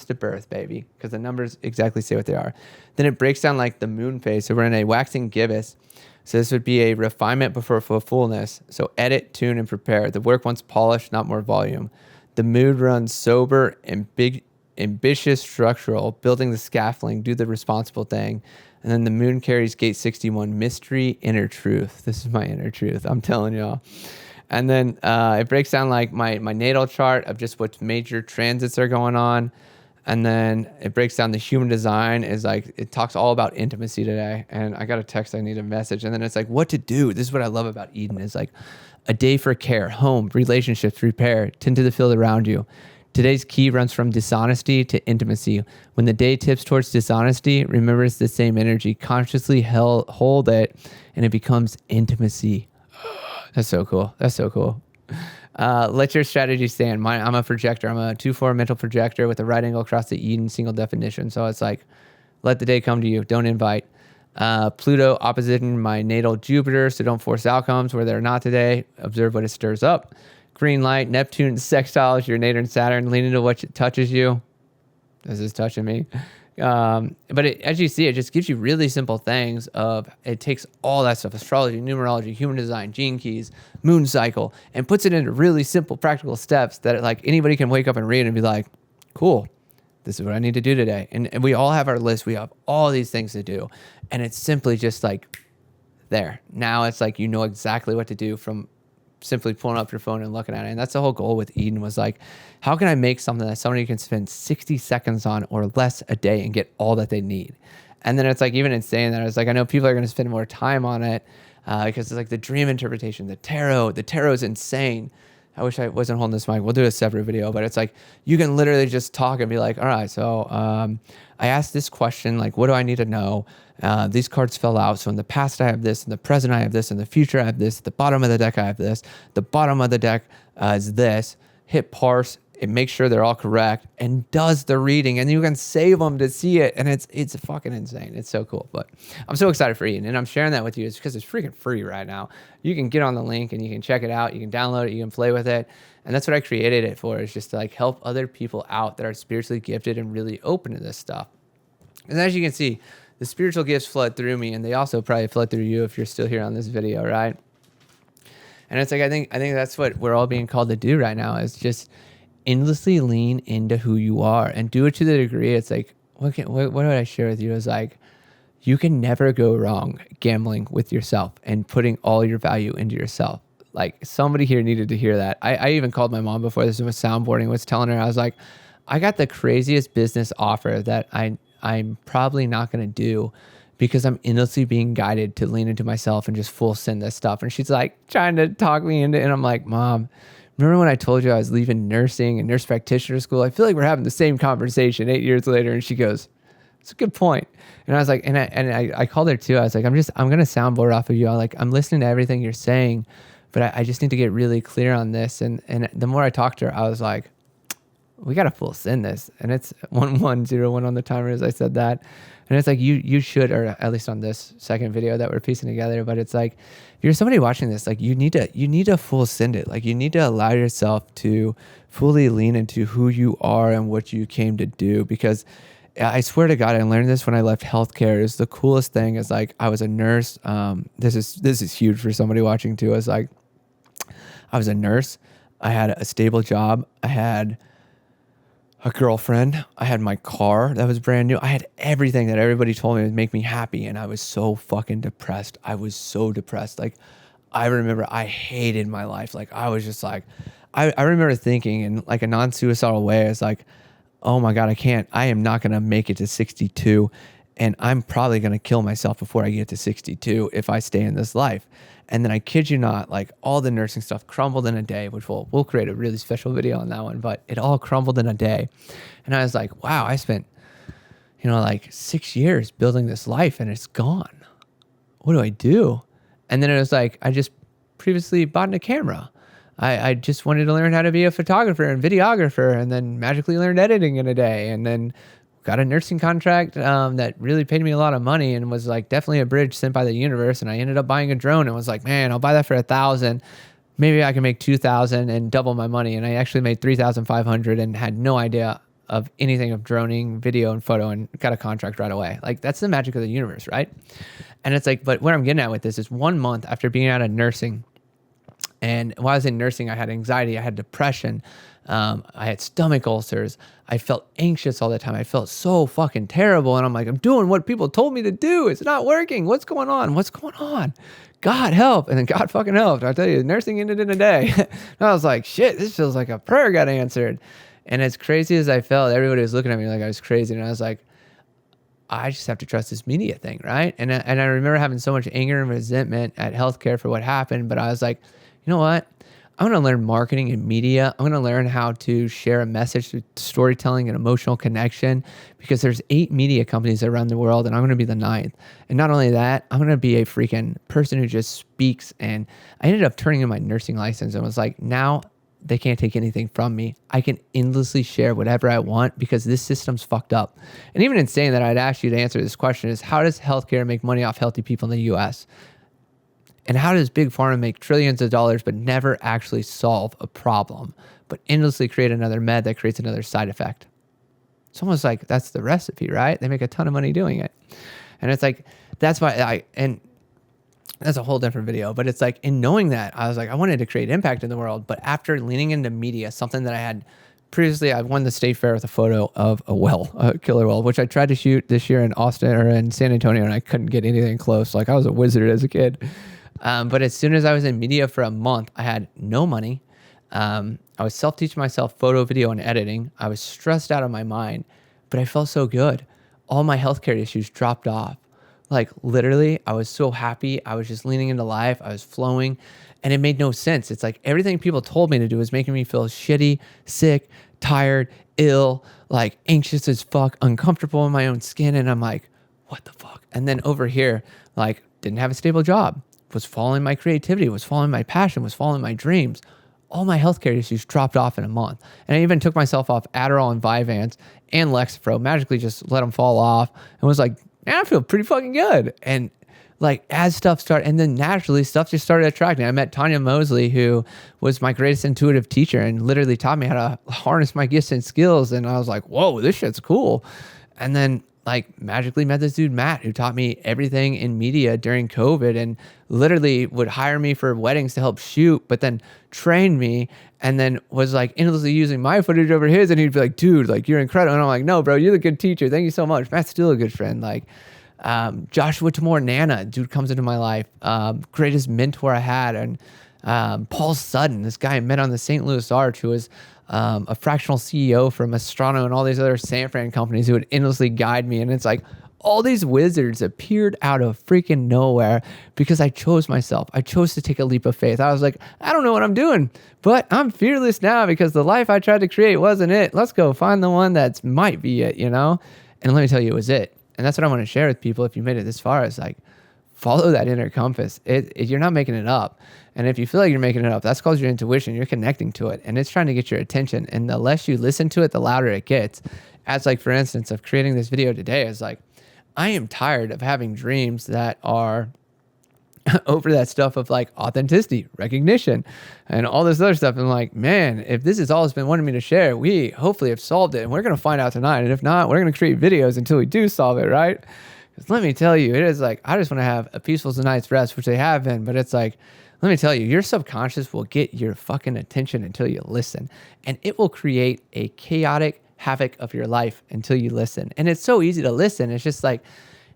to birth, baby, because the numbers exactly say what they are. Then it breaks down like the moon phase. So we're in a waxing gibbous. So this would be a refinement before fullness. So edit, tune, and prepare. The work wants polish, not more volume. The mood runs sober and ambitious structural, building the scaffolding, do the responsible thing. And then the moon carries gate 61, mystery, inner truth. This is my inner truth, I'm telling y'all. And then it breaks down like my natal chart of just what major transits are going on. And then it breaks down the human design is like, it talks all about intimacy today. And I got a text, I need a message. And then it's like, what to do. This is what I love about Eden is like a day for care, home, relationships, repair, tend to the field around you. Today's key runs from dishonesty to intimacy. When the day tips towards dishonesty, remember it's the same energy. Consciously hold it and it becomes intimacy. That's so cool. That's so cool. Let your strategy stand. I'm a projector. I'm a 2-4 mental projector with a right angle across the Eden, single definition. So it's like, let the day come to you. Don't invite. Pluto oppositing my natal Jupiter, so don't force outcomes where they're not today. Observe what it stirs up. Green light, Neptune sextiles your natal Saturn. Lean into what touches you. This is touching me. But as you see, it just gives you really simple things of, it takes all that stuff, astrology, numerology, human design, gene keys, moon cycle, and puts it into really simple, practical steps that like anybody can wake up and read and be like, cool, this is what I need to do today. And we all have our list. We have all these things to do. And it's simply just like there. Now it's like, you know exactly what to do from simply pulling up your phone and looking at it. And that's the whole goal with Eden was like, how can I make something that somebody can spend 60 seconds on or less a day and get all that they need? And then it's like, even in saying that, it's like, I know people are going to spend more time on it because it's like the dream interpretation, the tarot is insane. I wish I wasn't holding this mic. We'll do a separate video, but it's like, you can literally just talk and be like, all right, so I asked this question, like, what do I need to know? These cards fell out. So in the past, I have this. In the present, I have this. In the future, I have this. At the bottom of the deck, I have this. The bottom of the deck is this. Hit parse. It makes sure they're all correct and does the reading. And you can save them to see it. And it's fucking insane. It's so cool. But I'm so excited for Eden. And I'm sharing that with you. It's because it's freaking free right now. You can get on the link and you can check it out. You can download it. You can play with it. And that's what I created it for, is just to like help other people out that are spiritually gifted and really open to this stuff. And as you can see, the spiritual gifts flood through me, and they also probably flood through you if you're still here on this video, right? And it's like, I think that's what we're all being called to do right now, is just endlessly lean into who you are and do it to the degree. It's like, what would I share with you? Is like, you can never go wrong gambling with yourself and putting all your value into yourself. Like, somebody here needed to hear that. I even called my mom before this was soundboarding, was telling her, I was like, I got the craziest business offer that I'm probably not going to do because I'm endlessly being guided to lean into myself and just full send this stuff. And she's like trying to talk me into it. And I'm like, Mom, remember when I told you I was leaving nursing and nurse practitioner school? I feel like we're having the same conversation 8 years later. And she goes, it's a good point. And I was like, and I called her too. I was like, I'm going to soundboard off of you. I'm listening to everything you're saying, but I just need to get really clear on this. And the more I talked to her, I was like, we got to full send this. And it's 1101 on the timer as I said that. And it's like, you should, or at least on this second video that we're piecing together, but it's like, if you're somebody watching this, like you need to full send it. Like you need to allow yourself to fully lean into who you are and what you came to do. Because I swear to God, I learned this when I left healthcare. Is the coolest thing is like, I was a nurse. This is huge for somebody watching too. Is like, I was a nurse. I had a stable job. I had a girlfriend. I had my car that was brand new. I had everything that everybody told me would make me happy. And I was so fucking depressed. I was so depressed. Like, I remember I hated my life. Like, I was just like, I remember thinking in like a non-suicidal way, it's like, oh my God, I am not going to make it to 62. And I'm probably going to kill myself before I get to 62 if I stay in this life. And then I kid you not, like all the nursing stuff crumbled in a day, which we'll create a really special video on that one, but it all crumbled in a day. And I was like, wow, I spent, like 6 years building this life and it's gone. What do I do? And then it was like, I just previously bought a camera. I just wanted to learn how to be a photographer and videographer, and then magically learned editing in a day. And then got a nursing contract that really paid me a lot of money and was like definitely a bridge sent by the universe. And I ended up buying a drone and was like, man, I'll buy that for $1,000. Maybe I can make $2,000 and double my money. And I actually made $3,500 and had no idea of anything of droning, video, and photo, and got a contract right away. Like, that's the magic of the universe, right? And it's like, but what I'm getting at with this is 1 month after being out of nursing And while I was in nursing, I had anxiety, I had depression, I had stomach ulcers. I felt anxious all the time. I felt so fucking terrible. And I'm like, I'm doing what people told me to do. It's not working. What's going on? What's going on? God help. And then God fucking helped. I tell you, nursing ended in a day. And I was like, shit, this feels like a prayer got answered. And as crazy as I felt, everybody was looking at me like I was crazy. And I was like, I just have to trust this media thing, right? And I remember having so much anger and resentment at healthcare for what happened. But I was like, you know what? I'm going to learn marketing and media. I'm going to learn how to share a message through storytelling and emotional connection, because there's 8 media companies around the world and I'm going to be the 9th. And not only that, I'm going to be a freaking person who just speaks. And I ended up turning in my nursing license and was like, now they can't take anything from me. I can endlessly share whatever I want because this system's fucked up. And even in saying that, I'd ask you to answer this question is, how does healthcare make money off healthy people in the US? And how does Big Pharma make trillions of dollars but never actually solve a problem, but endlessly create another med that creates another side effect? It's almost like that's the recipe, right? They make a ton of money doing it. And it's like, that's why and that's a whole different video, but it's like, in knowing that, I was like, I wanted to create impact in the world. But after leaning into media, something that I had previously, I won the state fair with a photo of a killer whale, which I tried to shoot this year in Austin or in San Antonio, and I couldn't get anything close. Like, I was a wizard as a kid. But as soon as I was in media for a month, I had no money. I was self-teaching myself photo, video, and editing. I was stressed out of my mind, but I felt so good. All my healthcare issues dropped off. Like, literally, I was so happy. I was just leaning into life. I was flowing, and it made no sense. It's like everything people told me to do was making me feel shitty, sick, tired, ill, like anxious as fuck, uncomfortable in my own skin. And I'm like, what the fuck? And then over here, like, didn't have a stable job, was following my creativity, was following my passion, was following my dreams. All my healthcare issues dropped off in a month. And I even took myself off Adderall and Vyvanse and Lexapro, magically just let them fall off, and was like, man, I feel pretty fucking good. And like, as stuff started, and then naturally stuff just started attracting. I met Tanya Mosley, who was my greatest intuitive teacher and literally taught me how to harness my gifts and skills. And I was like, whoa, this shit's cool. And then like magically met this dude, Matt, who taught me everything in media during COVID and literally would hire me for weddings to help shoot, but then trained me and then was like endlessly using my footage over his. And he'd be like, dude, like, you're incredible. And I'm like, no, bro, you're the good teacher. Thank you so much. Matt's still a good friend. Like, Joshua Tamor Nana, dude, comes into my life. Greatest mentor I had. And Paul Sutton, this guy I met on the St. Louis Arch, who was a fractional CEO from Astrono and all these other San Fran companies, who would endlessly guide me. And it's like, all these wizards appeared out of freaking nowhere because I chose myself. I chose to take a leap of faith. I was like, I don't know what I'm doing, but I'm fearless now because the life I tried to create wasn't it. Let's go find the one that might be it, you know? And let me tell you, it was it. And that's what I want to share with people. If you made it this far, is like, follow that inner compass. You're not making it up. And if you feel like you're making it up, that's called your intuition. You're connecting to it, and it's trying to get your attention. And the less you listen to it, the louder it gets. As like, for instance, of creating this video today, is like, I am tired of having dreams that are over that stuff of like authenticity, recognition, and all this other stuff. And like, man, if this is all it's been wanting me to share, we hopefully have solved it. And we're going to find out tonight. And if not, we're going to create videos until we do solve it, right? Because let me tell you, it is like, I just want to have a peaceful night's rest, which they have been. But it's like, let me tell you, your subconscious will get your fucking attention until you listen. And it will create a chaotic havoc of your life until you listen. And it's so easy to listen. It's just like,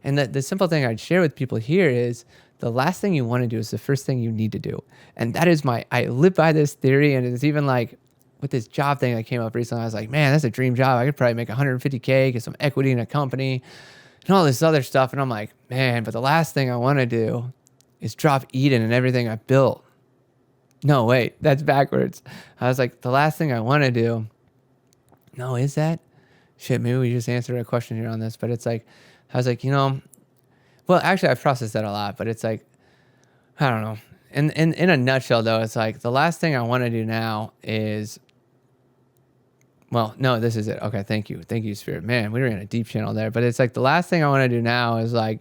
and the simple thing I'd share with people here is, the last thing you want to do is the first thing you need to do. And that is I live by this theory. And it's even like with this job thing that came up recently, I was like, man, that's a dream job. I could probably make $150K, get some equity in a company and all this other stuff. And I'm like, man, but the last thing I want to do is drop Eden and everything I built. No, wait, that's backwards. I was like, the last thing I want to do. No, is that? Shit, maybe we just answered a question here on this, but it's like, I was like, well, actually I've processed that a lot, but it's like, I don't know. In a nutshell though, it's like, the last thing I want to do now is, well, no, this is it. Okay. Thank you. Thank you, Spirit. Man, we were in a deep channel there, but it's like, the last thing I want to do now is like,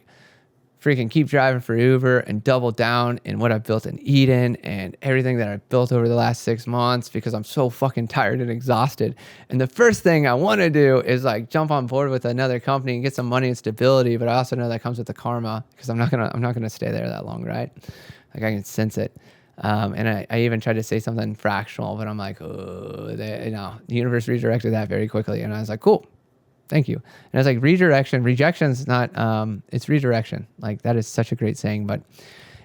freaking keep driving for Uber and double down in what I've built in Eden and everything that I've built over the last 6 months, because I'm so fucking tired and exhausted. And the first thing I want to do is like jump on board with another company and get some money and stability. But I also know that comes with the karma, because I'm not gonna stay there that long, right? Like, I can sense it. And I even tried to say something fractional, but I'm like, oh, the universe redirected that very quickly. And I was like, cool, thank you. And I was like, rejection's not, it's redirection. Like that is such a great saying,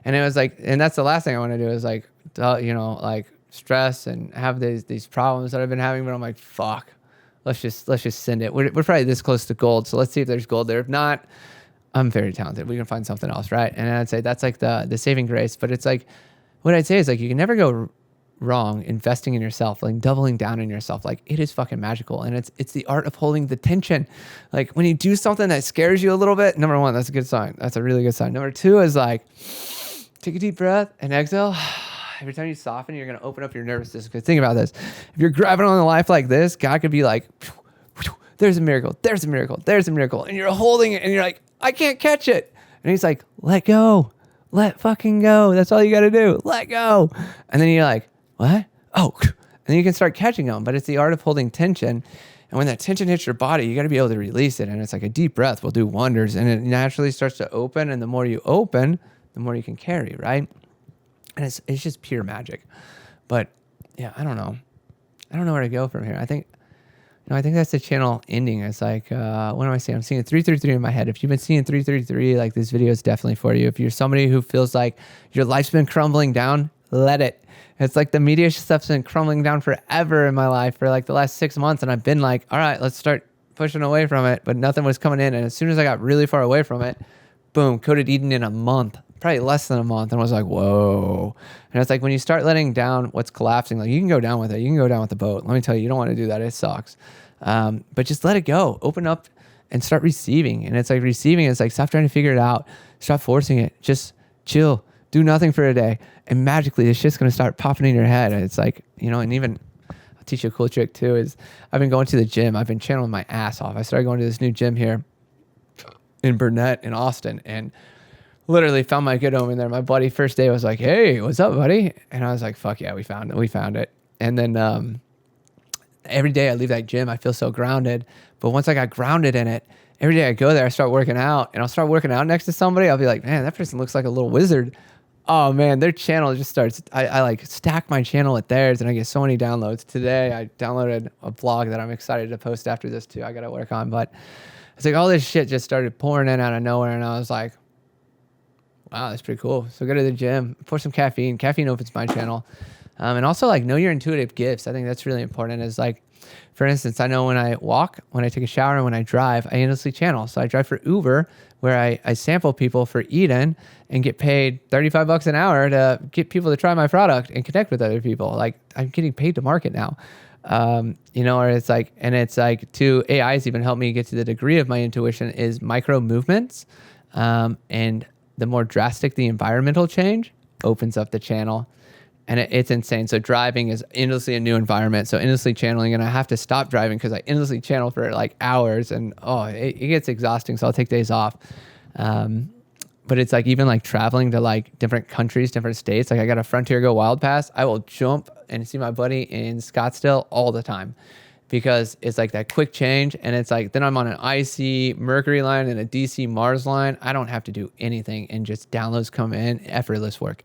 and it was like, and that's the last thing I want to do is like, like stress and have these problems that I've been having, but I'm like, fuck, let's just send it. We're probably this close to gold. So let's see if there's gold there. If not, I'm very talented. We can find something else. Right. And I'd say that's like the saving grace, but it's like, what I'd say is like, you can never go wrong investing in yourself, like doubling down on yourself. Like it is fucking magical. And it's the art of holding the tension. Like when you do something that scares you a little bit, number one, that's a good sign. That's a really good sign. Number two is like, take a deep breath and exhale. Every time you soften, you're going to open up your nervous system. Because think about this. If you're grabbing on the life like this, God could be like, there's a miracle, there's a miracle, there's a miracle. And you're holding it and you're like, I can't catch it. And he's like, let go. Let fucking go. That's all you got to do. Let go. And then you're like, what? Oh, and then you can start catching them. But it's the art of holding tension. And when that tension hits your body, you got to be able to release it. And it's like a deep breath will do wonders. And it naturally starts to open. And the more you open, the more you can carry, right? And it's just pure magic. But yeah, I don't know. I don't know where to go from here. I think that's the channel ending. It's like, what am I seeing? I'm seeing 333 in my head. If you've been seeing 333, like this video is definitely for you. If you're somebody who feels like your life's been crumbling down, let it. It's like the media stuff's been crumbling down forever in my life for like the last 6 months. And I've been like, all right, let's start pushing away from it. But nothing was coming in. And as soon as I got really far away from it, boom, coded Eden in a month, probably less than a month. And I was like, whoa. And it's like when you start letting down what's collapsing, like you can go down with it. You can go down with the boat. Let me tell you, you don't want to do that. It sucks. But just let it go. Open up and start receiving. And it's like receiving. It's like stop trying to figure it out. Stop forcing it. Just chill. Do nothing for a day. And magically, this shit's going to start popping in your head. And it's like, and even I'll teach you a cool trick too is I've been going to the gym. I've been channeling my ass off. I started going to this new gym here in Burnett in Austin and literally found my good home in there. My buddy first day was like, hey, what's up, buddy? And I was like, fuck yeah, we found it. And then every day I leave that gym, I feel so grounded. But once I got grounded in it, every day I go there, I start working out. And I'll start working out next to somebody. I'll be like, man, that person looks like a little wizard. Oh man, their channel just starts. I like stack my channel with theirs and I get so many downloads. Today I downloaded a vlog that I'm excited to post after this too. I got to work on, but it's like all this shit just started pouring in out of nowhere. And I was like, wow, that's pretty cool. So go to the gym, pour some caffeine. Caffeine opens my channel. And also like know your intuitive gifts. I think that's really important. Is like, for instance, I know when I walk, when I take a shower, and when I drive, I endlessly channel. So I drive for Uber where I sample people for Eden and get paid $35 an hour to get people to try my product and connect with other people. Like I'm getting paid to market now. Or it's like, and it's like two AIs even help me get to the degree of my intuition is micro movements. And the more drastic the environmental change opens up the channel. And it's insane. So driving is endlessly a new environment. So endlessly channeling, and I have to stop driving because I endlessly channel for like hours, and it gets exhausting. So I'll take days off. But it's like even like traveling to like different countries, different states. Like I got a Frontier Go Wild Pass. I will jump and see my buddy in Scottsdale all the time because it's like that quick change. And it's like then I'm on an IC Mercury line and a DC Mars line. I don't have to do anything, and just downloads come in, effortless work,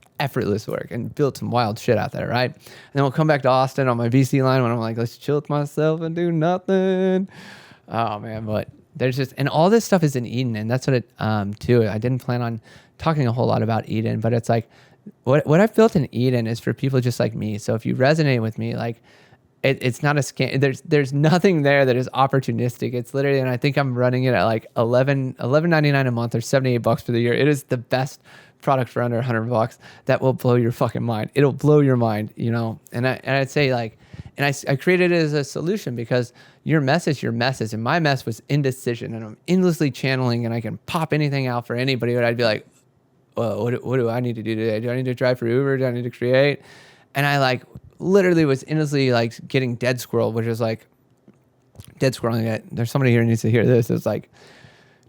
and build some wild shit out there, right? And then we'll come back to Austin on my VC line when I'm like, let's chill with myself and do nothing. Oh man, but there's just, and all this stuff is in Eden, and that's what it too. I didn't plan on talking a whole lot about Eden, but it's like what I've built in Eden is for people just like me. So if you resonate with me, like it's not a scam. There's nothing there that is opportunistic. It's literally, and I think I'm running it at like $11.99 a month or $78 for the year. It is the best product for under $100 that will blow your fucking mind. It'll blow your mind, And I'd say like, and I created it as a solution because your mess is your message, and my mess was indecision, and I'm endlessly channeling, and I can pop anything out for anybody. But I'd be like, well, what do I need to do today? Do I need to drive for Uber? Do I need to create? And I like literally was endlessly like getting dead squirrel, which is like dead squirreling it. There's somebody here who needs to hear this. It's like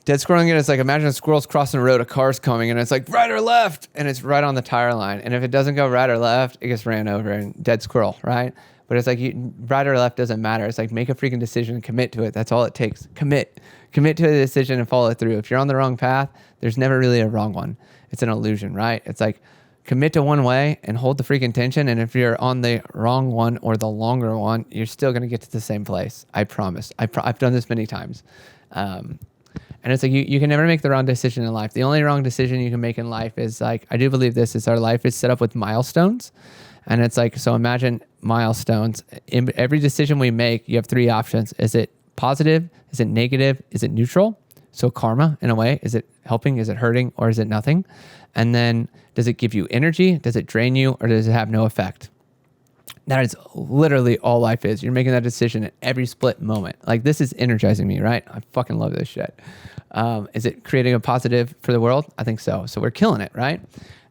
dead squirreling it. It's like imagine a squirrel's crossing the road, a car's coming, and it's like right or left, and it's right on the tire line. And if it doesn't go right or left, it gets ran over and dead squirrel, right? But it's like right or left doesn't matter. It's like make a freaking decision and commit to it. That's all it takes. Commit to a decision and follow it through. If you're on the wrong path, there's never really a wrong one. It's an illusion, right? It's like Commit to one way and hold the freaking tension. And if you're on the wrong one or the longer one, you're still going to get to the same place. I promise. I've done this many times. And it's like, you can never make the wrong decision in life. The only wrong decision you can make in life is like, I do believe this is our life is set up with milestones. And it's like, so imagine milestones. In every decision we make, you have three options. Is it positive? Is it negative? Is it neutral? So karma, in a way, is it helping? Is it hurting? Or is it nothing? And then does it give you energy? Does it drain you? Or does it have no effect? That is literally all life is. You're making that decision at every split moment. Like, this is energizing me, right? I fucking love this shit. Is it creating a positive for the world? I think so. So we're killing it, right?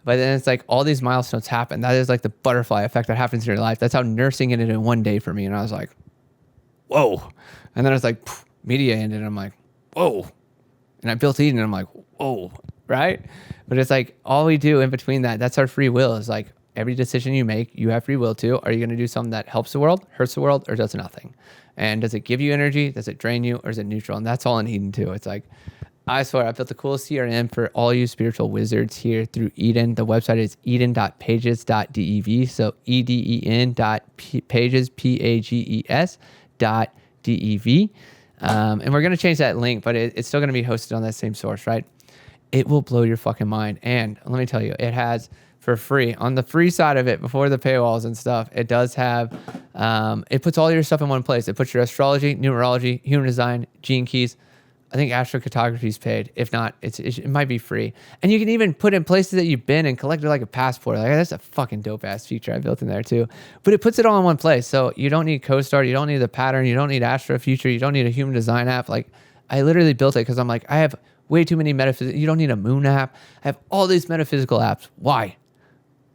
But then it's like all these milestones happen. That is like the butterfly effect that happens in your life. That's how nursing it in one day for me. And I was like, whoa. And then I was like, media ended. And I'm like, whoa. And I built Eden. And I'm like, whoa. Right? But it's like all we do in between that, that's our free will. Is like every decision you make, you have free will to. Are you going to do something that helps the world, hurts the world, or does nothing? And does it give you energy? Does it drain you? Or is it neutral? And that's all in Eden too. It's like, I swear, I built the coolest CRM for all you spiritual wizards here through Eden. The website is eden.pages.dev. So eden.pages, pages.dev. And we're going to change that link, but it's still going to be hosted on that same source, right? It will blow your fucking mind. And let me tell you, it has for free on the free side of it before the paywalls and stuff. It does have, it puts all your stuff in one place. It puts your astrology, numerology, human design, gene keys. I think Astrocartography is paid. If not, it might be free. And you can even put in places that you've been and collect it like a passport. Like, that's a fucking dope ass feature I built in there too. But it puts it all in one place. So you don't need CoStar, you don't need the pattern, you don't need Astrofuture, you don't need a human design app. Like, I literally built it because I'm like, I have way too many metaphysical. You don't need a moon app. I have all these metaphysical apps. Why?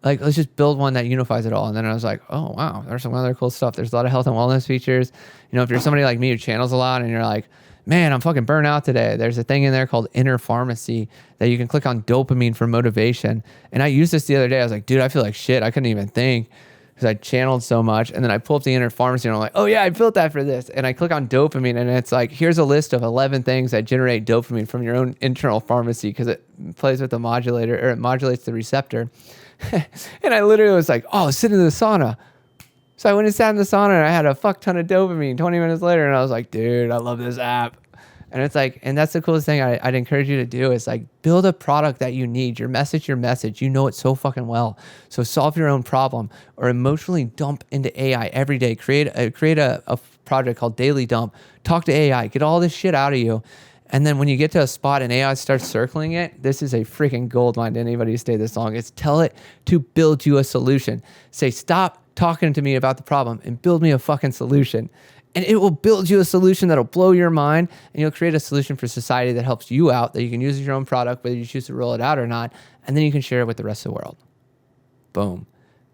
Like, let's just build one that unifies it all. And then I was like, oh, wow, there's some other cool stuff. There's a lot of health and wellness features. You know, if you're somebody like me who channels a lot and you're like, man, I'm fucking burnt out today, there's a thing in there called Inner Pharmacy that you can click on dopamine for motivation. And I used this the other day. I was like, dude, I feel like shit. I couldn't even think because I channeled so much. And then I pull up the Inner Pharmacy and I'm like, oh yeah, I built that for this. And I click on dopamine and it's like, here's a list of 11 things that generate dopamine from your own internal pharmacy because it plays with the modulator, or it modulates the receptor. And I literally was like, oh, sit in the sauna. So I went and sat in the sauna and I had a fuck ton of dopamine 20 minutes later. And I was like, dude, I love this app. And it's like, and that's the coolest thing I'd encourage you to do is like build a product that you need. Your message. You know it so fucking well. So solve your own problem or emotionally dump into AI every day. Create a project called Daily Dump. Talk to AI. Get all this shit out of you. And then when you get to a spot and AI starts circling it, this is a freaking gold mine to anybody who stayed this long. It's tell it to build you a solution. Say, stop talking to me about the problem and build me a fucking solution. And it will build you a solution that'll blow your mind, and you'll create a solution for society that helps you out, that you can use as your own product, whether you choose to roll it out or not, and then you can share it with the rest of the world. Boom.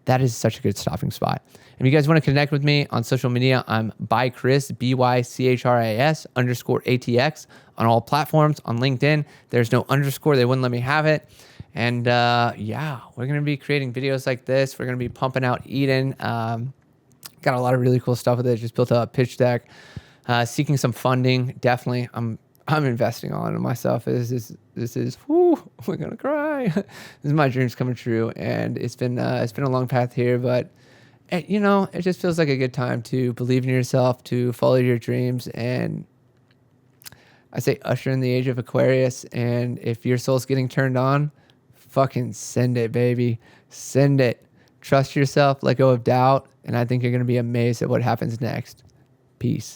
That is such a good stopping spot. If you guys want to connect with me on social media, I'm byCHRIS, BYCHRIS _ATX on all platforms. On LinkedIn, there's no underscore. They wouldn't let me have it. And yeah, we're going to be creating videos like this. We're going to be pumping out Eden. Got a lot of really cool stuff with it. Just built a pitch deck, seeking some funding. Definitely, I'm investing all into myself. This is whoo, we're gonna cry. This is my dreams coming true, and it's been a long path here, but you know, it just feels like a good time to believe in yourself, to follow your dreams, and I say usher in the age of Aquarius. And if your soul's getting turned on, fucking send it, baby, send it. Trust yourself, let go of doubt, and I think you're going to be amazed at what happens next. Peace.